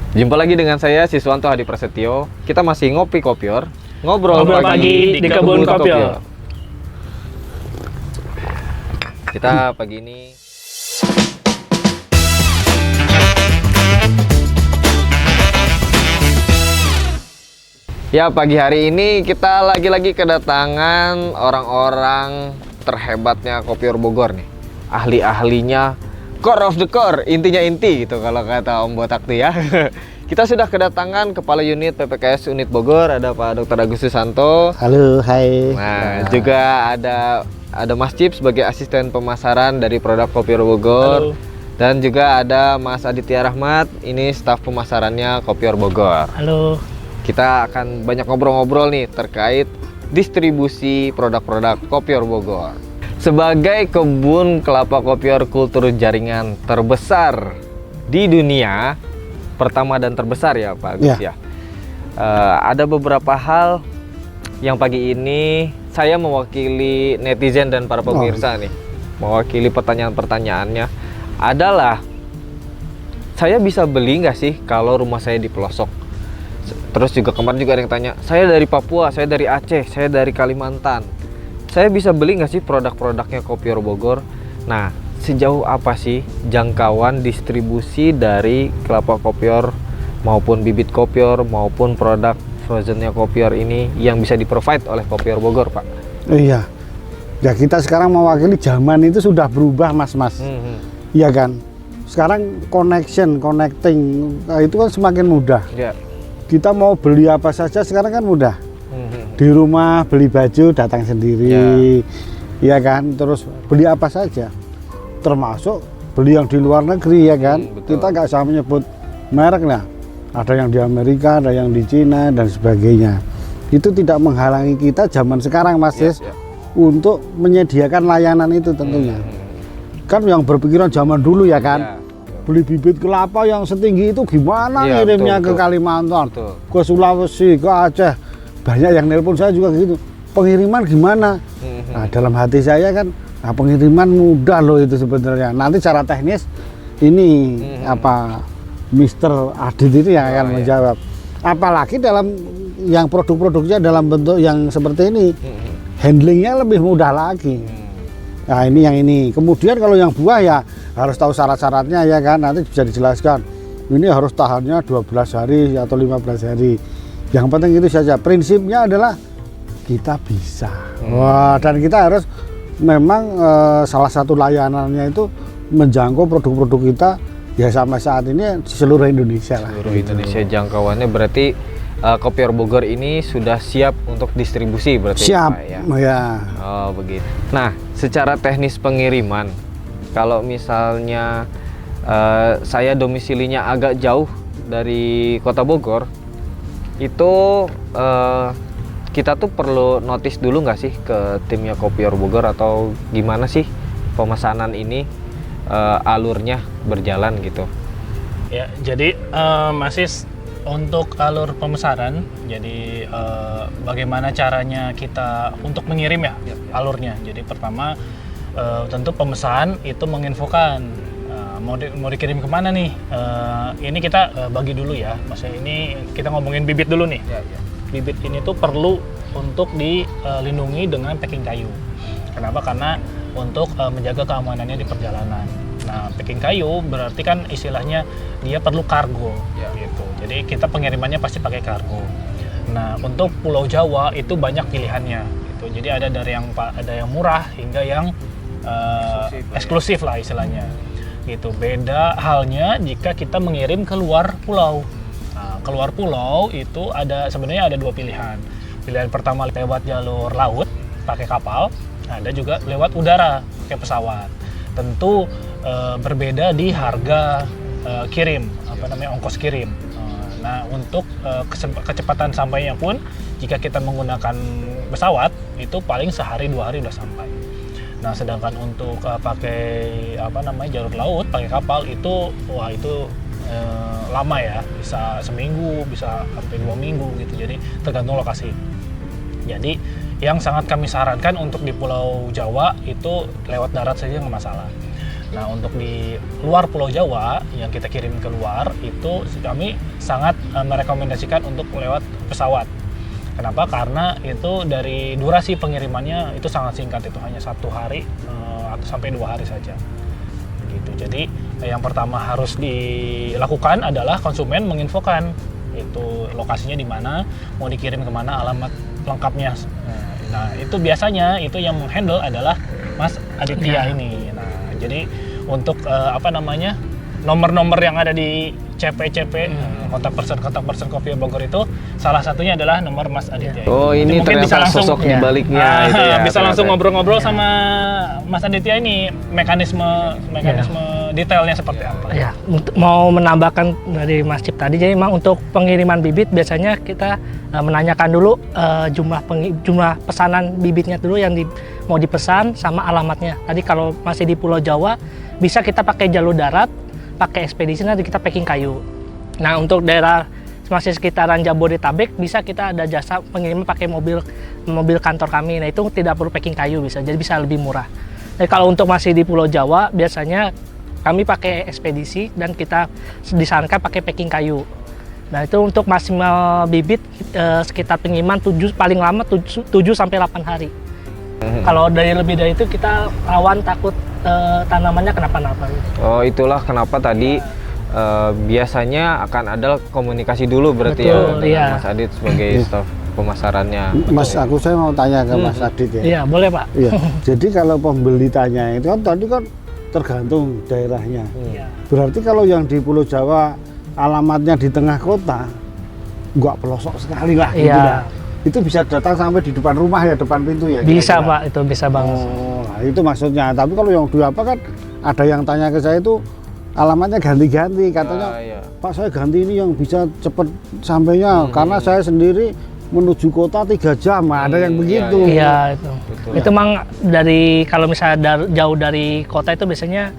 Jumpa lagi dengan saya Siswanto Hadi Prasetyo. Kita masih ngopi kopior, ngobrol pagi di kebun kopior. Kita pagi ini pagi hari ini kita lagi-lagi kedatangan orang-orang terhebatnya Kopior Bogor nih. Ahli-ahlinya core of the core, intinya inti gitu kalau kata Om Botak tuh ya. Kita sudah kedatangan Kepala Unit PPKS Unit Bogor, ada Pak Dr. Agustus Santo. Halo, hai. Nah, juga ada Mas Cip sebagai asisten pemasaran dari produk Kopior Bogor. Halo. Dan juga ada Mas Aditya Rahmat, ini staf pemasarannya Kopior Bogor. Halo. Kita akan banyak ngobrol-ngobrol nih terkait distribusi produk-produk Kopior Bogor. Sebagai kebun kelapa kopior kultur jaringan terbesar di dunia, pertama dan terbesar ya Pak Agus ya. Ada beberapa hal yang pagi ini saya mewakili netizen dan para pemirsa nih, mewakili pertanyaan-pertanyaannya adalah, saya bisa beli nggak sih kalau rumah saya di pelosok? Terus juga kemarin juga ada yang tanya, saya dari Papua, saya dari Aceh, saya dari Kalimantan, saya bisa beli nggak sih produk-produknya Kopior Bogor? Nah, sejauh apa sih jangkauan distribusi dari kelapa kopior maupun bibit kopior maupun produk frozennya kopior ini yang bisa di-provide oleh Kopior Bogor, Pak? Iya. Ya kita sekarang mewakili zaman itu sudah berubah, Mas. Iya kan? Sekarang connecting itu kan semakin mudah. Ya. Kita mau beli apa saja sekarang kan mudah. Di rumah beli baju datang sendiri. Iya kan? Terus beli apa saja. Termasuk beli yang di luar negeri ya kan. Kita nggak usah menyebut merek lah. Ada yang di Amerika, ada yang di Cina dan sebagainya. Itu tidak menghalangi kita zaman sekarang, Mas Des, untuk menyediakan layanan itu tentunya. Kan yang berpikiran zaman dulu ya kan. Beli bibit kelapa yang setinggi itu gimana ngirimnya ke Kalimantan, ke Sulawesi, ke Aceh. Banyak yang nelpon saya juga gitu. Pengiriman gimana? Nah, dalam hati saya kan, nah, pengiriman mudah loh itu sebenarnya. Nanti secara teknis ini Mr. Adit itu yang akan menjawab. Apalagi dalam yang produk-produknya dalam bentuk yang seperti ini, handlingnya lebih mudah lagi. Nah, ini yang ini. Kemudian kalau yang buah ya harus tahu syarat-syaratnya ya kan, nanti bisa dijelaskan. Ini harus tahannya 12 hari atau 15 hari. Yang penting itu saja. Prinsipnya adalah kita bisa. Wah, dan kita harus memang salah satu layanannya itu menjangkau produk-produk kita ya sampai saat ini di seluruh Indonesia lah. Seluruh Indonesia jangkauannya berarti Kopior Bogor ini sudah siap untuk distribusi berarti siap, Pak, ya? Ya. Oh begitu. Nah, secara teknis pengiriman, kalau misalnya saya domisilinya agak jauh dari Kota Bogor, itu kita tuh perlu notice dulu nggak sih ke timnya Kopior Bogor atau gimana sih pemesanan ini alurnya berjalan gitu? Ya, jadi masih untuk alur pemesanan, jadi bagaimana caranya kita untuk mengirim ya alurnya. Jadi pertama tentu pemesan itu menginfokan mau dikirim kemana nih. Ini kita bagi dulu ya, maksudnya ini kita ngomongin bibit dulu nih. Bibit ini tuh perlu untuk dilindungi dengan packing kayu. Kenapa? Karena untuk menjaga keamanannya di perjalanan. Nah, packing kayu berarti kan istilahnya dia perlu kargo gitu. Jadi kita pengirimannya pasti pakai kargo. Nah, untuk Pulau Jawa itu banyak pilihannya gitu. Jadi ada yang murah hingga yang eksklusif lah istilahnya. Gitu. Beda halnya jika kita mengirim ke luar pulau. Nah, keluar pulau itu sebenarnya ada dua pilihan. Pilihan pertama lewat jalur laut pakai kapal, ada juga lewat udara pakai pesawat. Tentu berbeda di harga kirim, ongkos kirim. Nah, untuk kecepatan sampainya pun jika kita menggunakan pesawat itu paling sehari 2 hari udah sampai. Nah, sedangkan untuk pakai jalur laut, pakai kapal itu lama ya, bisa seminggu, bisa sampai 2 minggu gitu. Jadi tergantung lokasi. Jadi yang sangat kami sarankan untuk di Pulau Jawa itu lewat darat saja nggak masalah. Nah, untuk di luar Pulau Jawa yang kita kirim keluar itu kami sangat merekomendasikan untuk lewat pesawat. Kenapa? Karena itu dari durasi pengirimannya itu sangat singkat, itu hanya 1 hari atau sampai 2 hari saja. Gitu. Jadi yang pertama harus dilakukan adalah konsumen menginfokan itu lokasinya di mana, mau dikirim kemana, alamat lengkapnya. Nah, itu biasanya itu yang menghandle adalah Mas Aditya ini. Nah, jadi untuk nomor-nomor yang ada di CP kontak person Kopior Bogor itu salah satunya adalah nomor Mas Aditya. Oh, ini mungkin bisa ternyata langsung sosok di baliknya itu ya. Bisa langsung ternyata. ngobrol-ngobrol sama Mas Aditya ini mekanisme detailnya seperti apa. Ya, mau menambahkan dari Mas Cip tadi, jadi memang untuk pengiriman bibit biasanya kita menanyakan dulu jumlah pesanan bibitnya dulu yang mau dipesan sama alamatnya. Tadi kalau masih di Pulau Jawa bisa kita pakai jalur darat, pakai ekspedisi, nanti kita packing kayu. Nah, untuk daerah masih sekitaran Jabodetabek bisa kita ada jasa pengiriman pakai mobil kantor kami. Nah, itu tidak perlu packing kayu, jadi bisa lebih murah. Jadi kalau untuk masih di Pulau Jawa biasanya kami pakai ekspedisi dan kita disarankan pakai packing kayu. Nah, itu untuk maksimal bibit sekitar pengiriman paling lama 7 sampai 8 hari. Kalau lebih dari itu kita rawan takut tanamannya kenapa-napa. Oh, itulah kenapa tadi biasanya akan ada komunikasi dulu berarti. Betul, ya dengan iya. Mas Adit sebagai staf pemasarannya. Mas, saya mau tanya ke Mas Adit ya. Iya, boleh Pak. Iya. Jadi kalau pembeli tanya itu kan tadi kan tergantung daerahnya. Iya. Berarti kalau yang di Pulau Jawa alamatnya di tengah kota, nggak pelosok sekali lah gitu Iya. dah. Itu bisa datang sampai di depan rumah ya, depan pintu ya? Bisa kira-kira? Pak, itu bisa banget. Oh, nah itu maksudnya. Tapi kalau yang di apa kan ada yang tanya ke saya itu alamatnya ganti-ganti, katanya Iya. Pak saya ganti ini yang bisa cepet sampainya karena saya sendiri menuju kota 3 jam. Nah, ada yang begitu. Iya, itu. Betul. Itu memang kalau misalnya jauh dari kota itu biasanya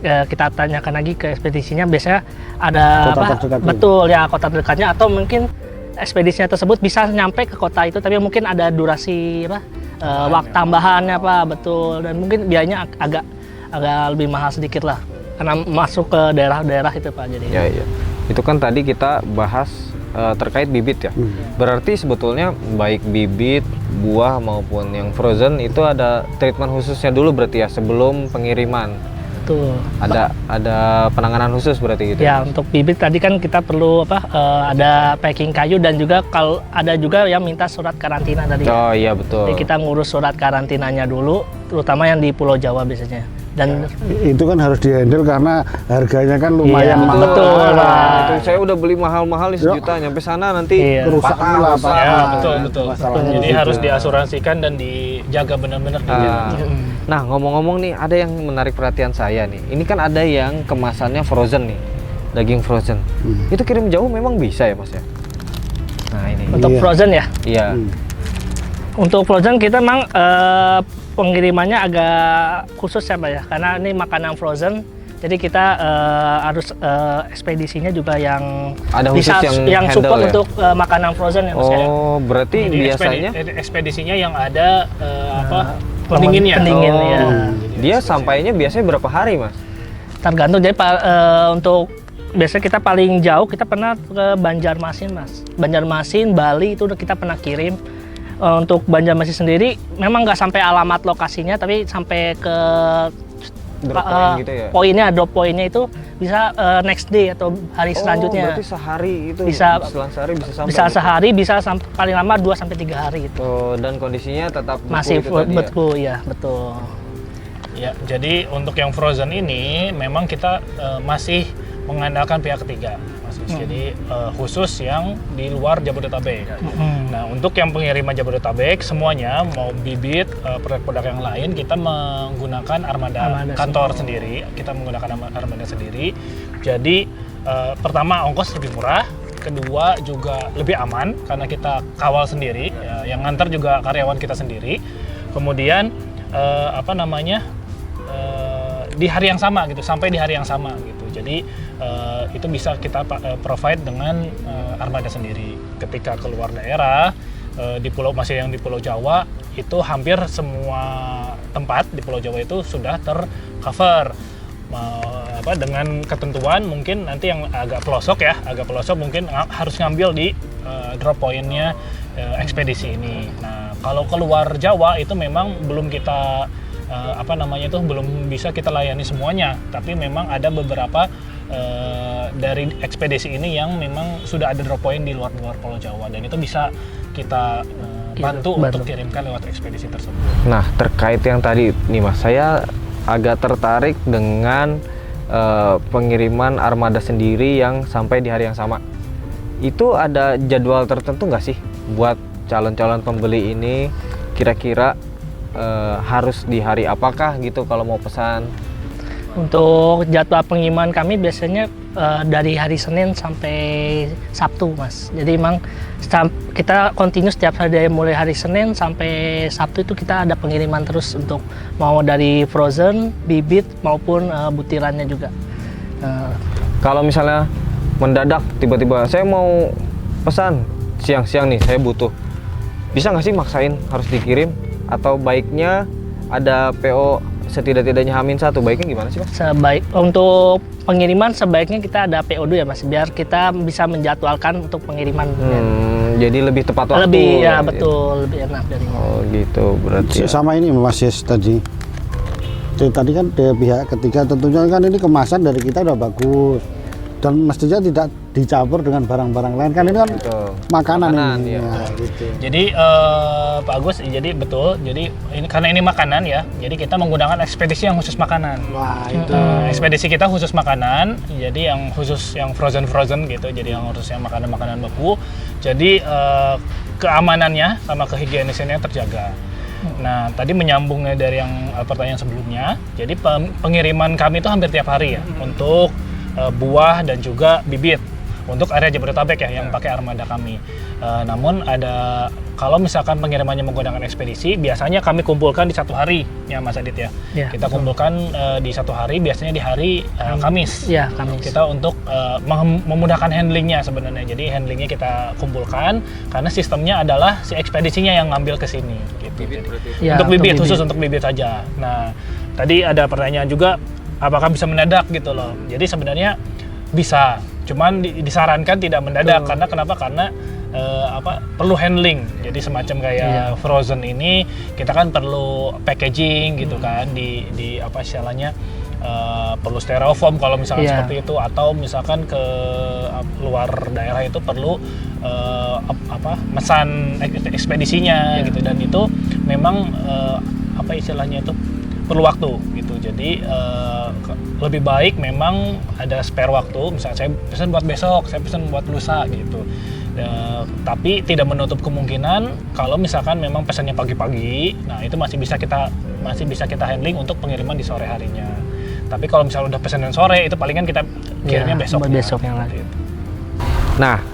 kita tanyakan lagi ke ekspedisinya, biasanya ada Kota terdekat. betul ya, kota terdekatnya, atau mungkin ekspedisinya tersebut bisa nyampe ke kota itu tapi mungkin ada durasi waktu tambahannya Pak, betul, dan mungkin biayanya agak lebih mahal sedikit lah karena masuk ke daerah-daerah itu Pak. Jadi Ya. Itu kan tadi kita bahas terkait bibit ya. Berarti sebetulnya baik bibit, buah maupun yang frozen itu ada treatment khususnya dulu berarti ya sebelum pengiriman. betul. Ada penanganan khusus berarti gitu. Ya, untuk bibit tadi kan kita perlu ada packing kayu, dan juga kalau ada juga yang minta surat karantina tadi. Oh iya betul. Jadi kita ngurus surat karantinanya dulu, terutama yang di Pulau Jawa biasanya. Dan Itu kan harus dihandle karena harganya kan lumayan Iya, mahal. betul. Nah, itu saya udah beli mahal-mahal nih sejuta, nyampe sana nanti Iya. Kerusakan lah, Pak. Ya, betul. Masalahnya Jadi di situ. harus diasuransikan dan dijaga benar-benar di jalan. Nah, ngomong-ngomong nih, ada yang menarik perhatian saya nih. Ini kan ada yang kemasannya frozen nih, daging frozen. Itu kirim jauh memang bisa ya Mas ya? Nah ini. untuk Iya. frozen ya, Iya. untuk frozen kita memang pengirimannya agak khusus ya Pak ya, karena ini makanan frozen. Jadi kita harus ekspedisinya juga yang Ada khusus yang handle support ya? untuk makanan frozen ya Mas ya. Oh, berarti Jadi biasanya ekspedisinya yang ada pendinginnya. Pendingin ya. dia sampainya biasanya berapa hari Mas? Tergantung. Jadi untuk biasanya kita paling jauh kita pernah ke Banjarmasin Mas. Banjarmasin, Bali itu udah kita pernah kirim. Untuk Banjarmasin sendiri memang nggak sampai alamat lokasinya, tapi sampai ke Drop point gitu ya? poinnya, drop poinnya itu bisa next day atau hari selanjutnya. Berarti sehari itu Bisa- selang sehari bisa sampai. Bisa gitu? sehari, bisa paling lama 2 sampai 3 hari gitu. Oh, dan kondisinya tetap beku Masih itu tadi ya? betul ya, betul. Ya, jadi untuk yang frozen ini memang kita masih mengandalkan pihak ketiga, Mas. Jadi khusus yang di luar Jabodetabek. Nah, untuk yang pengiriman Jabodetabek semuanya mau bibit produk-produk yang lain kita menggunakan armada kantor sendiri. Kita menggunakan armada sendiri. Jadi pertama ongkos lebih murah, kedua juga lebih aman karena kita kawal sendiri, ya, yang ngantar juga karyawan kita sendiri. Kemudian di hari yang sama gitu, sampai di hari yang sama gitu. Jadi itu bisa kita provide dengan armada sendiri. Ketika keluar daerah masih yang di Pulau Jawa, itu hampir semua tempat di Pulau Jawa itu sudah tercover dengan ketentuan mungkin nanti yang agak pelosok mungkin harus ngambil di drop pointnya ekspedisi ini. Nah, kalau keluar Jawa itu memang belum kita belum bisa kita layani semuanya, tapi memang ada beberapa dari ekspedisi ini yang memang sudah ada drop point di luar Pulau Jawa, dan itu bisa kita bantu untuk kirimkan lewat ekspedisi tersebut. Nah, terkait yang tadi nih Mas, saya agak tertarik dengan pengiriman armada sendiri yang sampai di hari yang sama. Itu ada jadwal tertentu nggak sih buat calon-calon pembeli ini, kira-kira harus di hari apakah gitu kalau mau pesan? Untuk jadwal pengiriman kami biasanya dari hari Senin sampai Sabtu, Mas. Jadi memang kita continue setiap hari dari mulai hari Senin sampai Sabtu itu kita ada pengiriman terus untuk mau dari frozen, bibit maupun butirannya juga. Kalau misalnya mendadak tiba-tiba saya mau pesan siang-siang nih, saya butuh, bisa nggak sih maksain harus dikirim, atau baiknya ada PO setidak-tidaknya H-1, baiknya gimana sih Mas? Untuk pengiriman sebaiknya kita ada PO dulu ya Mas, biar kita bisa menjadwalkan untuk pengiriman. Jadi lebih tepat waktu. Lebih ya betul, lebih enak dari. Oh gitu berarti. Sama ini Mas Yes tadi kan dari pihak ketiga, tentunya kan ini kemasan dari kita udah bagus dan mestinya tidak dicampur dengan barang-barang lain, kan ini kan makanan ini. Ya. Ya, gitu. Jadi Pak Agus, jadi betul. Jadi ini karena ini makanan ya, jadi kita menggunakan ekspedisi yang khusus makanan. Wah itu. Ekspedisi kita khusus makanan, jadi yang khusus yang frozen gitu. Jadi yang khusus yang makanan beku. Jadi keamanannya sama kehigienisannya terjaga. Nah, tadi menyambungnya dari yang pertanyaan sebelumnya. Jadi pengiriman kami itu hampir tiap hari ya untuk buah dan juga bibit untuk area Jabodetabek ya yang pakai armada kami. Namun ada kalau misalkan pengirimannya menggunakan ekspedisi, biasanya kami kumpulkan di satu hari ya Mas Adit ya. Kita kumpulkan di satu hari, biasanya di hari Kamis. Ya, Kamis. Kita untuk memudahkan handlingnya sebenarnya. Jadi handlingnya kita kumpulkan karena sistemnya adalah si ekspedisinya yang ngambil ke sini. Gitu. Ya, untuk bibit khusus untuk bibit saja. Nah, tadi ada pertanyaan juga, apakah bisa mendadak gitu loh. Jadi sebenarnya bisa, cuman disarankan tidak mendadak. Karena kenapa? Karena perlu handling. Jadi semacam kayak frozen ini kita kan perlu packaging gitu kan, di apa istilahnya, perlu styrofoam kalau misalkan seperti itu, atau misalkan ke luar daerah itu perlu mesan ekspedisinya gitu, dan itu memang apa istilahnya itu perlu waktu gitu. Jadi lebih baik memang ada spare waktu, misalnya saya pesan buat besok, saya pesan buat lusa gitu. Tapi tidak menutup kemungkinan kalau misalkan memang pesannya pagi-pagi, nah itu masih bisa kita handling untuk pengiriman di sore harinya. Tapi kalau misalnya udah pesanan sore, itu palingan kita kirimnya besoknya lagi. Nah,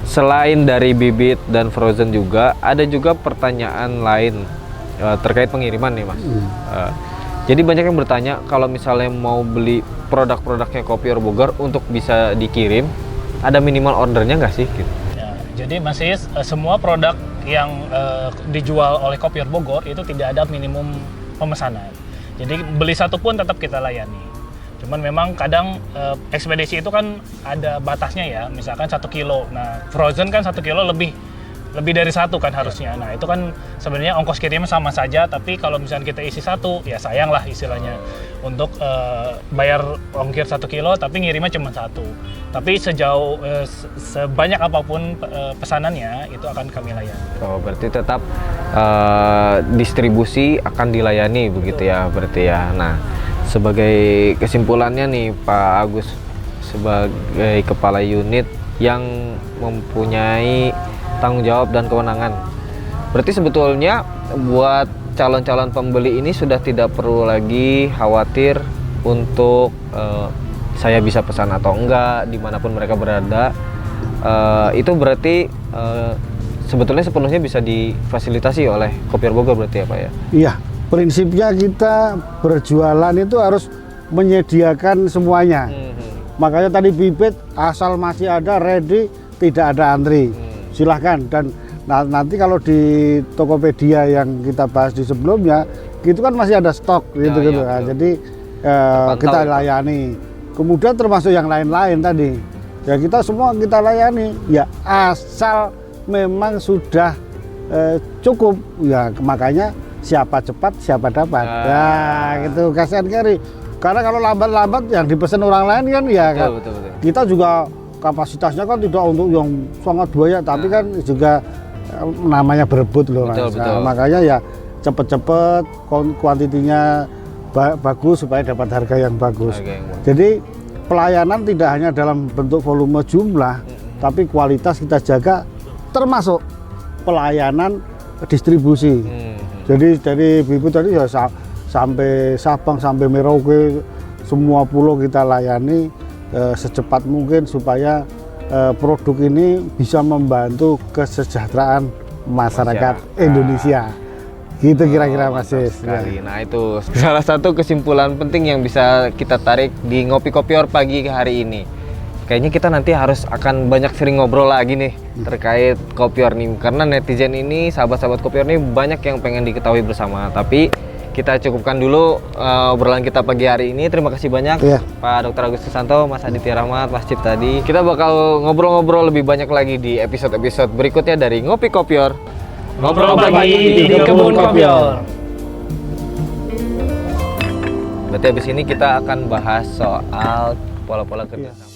selain dari bibit dan frozen juga ada juga pertanyaan lain terkait pengiriman nih Mas. Jadi banyak yang bertanya kalau misalnya mau beli produk-produknya Kopior Bogor untuk bisa dikirim, ada minimal ordernya nggak sih? Gitu. Ya, jadi masih semua produk yang dijual oleh Kopior Bogor itu tidak ada minimum pemesanan. Jadi beli satu pun tetap kita layani. Cuman memang kadang ekspedisi itu kan ada batasnya ya, misalkan 1 kilo. Nah, frozen kan 1 kilo lebih dari satu kan harusnya. Nah, itu kan sebenarnya ongkos kirimnya sama saja, tapi kalau misalnya kita isi satu, ya sayang lah istilahnya untuk bayar ongkir 1 kilo tapi ngirimnya cuma satu. Tapi sebanyak apapun pesanannya itu akan kami layani. Oh, berarti tetap distribusi akan dilayani begitu ya, berarti ya. Nah, sebagai kesimpulannya nih Pak Agus, sebagai kepala unit yang mempunyai tanggung jawab dan kewenangan, berarti sebetulnya buat calon-calon pembeli ini sudah tidak perlu lagi khawatir untuk saya bisa pesan atau enggak dimanapun mereka berada. Itu berarti sebetulnya sepenuhnya bisa difasilitasi oleh Kopior Bogor berarti ya Pak ya? Iya, prinsipnya kita berjualan itu harus menyediakan semuanya. Makanya tadi bibit asal masih ada ready, tidak ada antri, silahkan. Dan nanti kalau di Tokopedia yang kita bahas di sebelumnya, itu kan masih ada stok gitu. Ya, Nah, jadi kita layani. Kemudian termasuk yang lain-lain tadi, ya kita semua kita layani. Ya asal memang sudah cukup, ya makanya siapa cepat siapa dapat. Ya gitu, kasihan kali. Karena kalau lambat-lambat yang dipesan orang lain kan ya kan. Betul. Kita juga kapasitasnya kan tidak untuk yang sangat banyak, tapi kan juga namanya berebut loh. Betul. Makanya ya cepet-cepet, kuantitinya bagus supaya dapat harga yang bagus. Jadi pelayanan tidak hanya dalam bentuk volume jumlah, tapi kualitas kita jaga, termasuk pelayanan distribusi. Jadi dari Bibu tadi ya sampai Sabang sampai Merauke, semua pulau kita layani secepat mungkin supaya produk ini bisa membantu kesejahteraan masyarakat Indonesia. Gitu kira-kira Mas Sis. Sekali. Nah itu salah satu kesimpulan penting yang bisa kita tarik di Ngopi Kopior pagi hari ini. Kayaknya kita nanti akan banyak sering ngobrol lagi nih terkait Kopior nih, karena netizen ini, sahabat-sahabat Kopior ini banyak yang pengen diketahui bersama. Tapi kita cukupkan dulu obrolan kita pagi hari ini. Terima kasih banyak Pak Dr. Agus Susanto, Mas Aditya Rahmat, Mas Cip tadi. Kita bakal ngobrol-ngobrol lebih banyak lagi di episode-episode berikutnya dari Ngopi Kopior. Ngobrol pagi di Kebun Kopior. Berarti habis ini kita akan bahas soal pola-pola kerjasama.